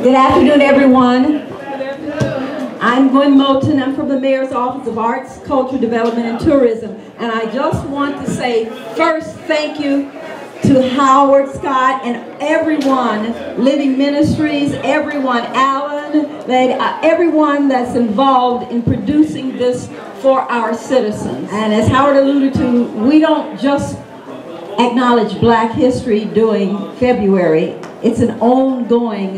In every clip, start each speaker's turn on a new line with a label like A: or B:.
A: Good afternoon, everyone. I'm Gwen Moulton. I'm from the Mayor's Office of Arts, Culture, Development, and Tourism. And I just want to say first thank you to Howard Scott and everyone, Living Ministries, everyone, Alan, everyone that's involved in producing this for our citizens. And as Howard alluded to, we don't just acknowledge Black History during February. It's an ongoing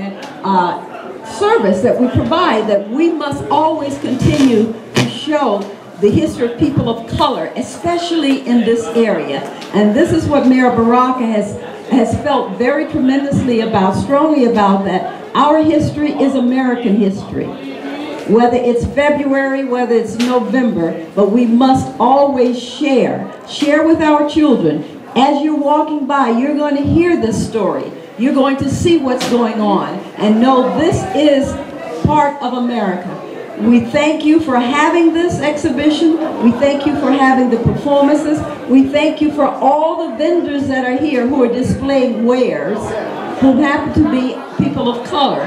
A: service that we provide, that we must always continue to show the history of people of color, especially in this area. And this is what Mayor Baraka has felt very tremendously about, strongly about, that our history is American history. Whether it's February, whether it's November, but we must always share with our children. As you're walking by, you're going to hear this story. You're going to see what's going on and know this is part of America. We thank you for having this exhibition. We thank you for having the performances. We thank you for all the vendors that are here who are displaying wares, who happen to be people of color.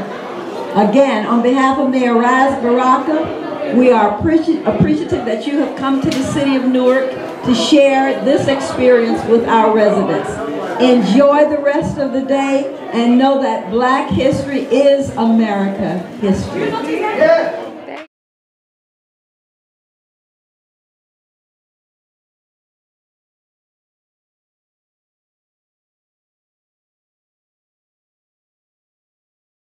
A: Again, on behalf of Mayor Ras Baraka, we are appreciative that you have come to the city of Newark to share this experience with our residents. Enjoy the rest of the day and know that Black history is America history.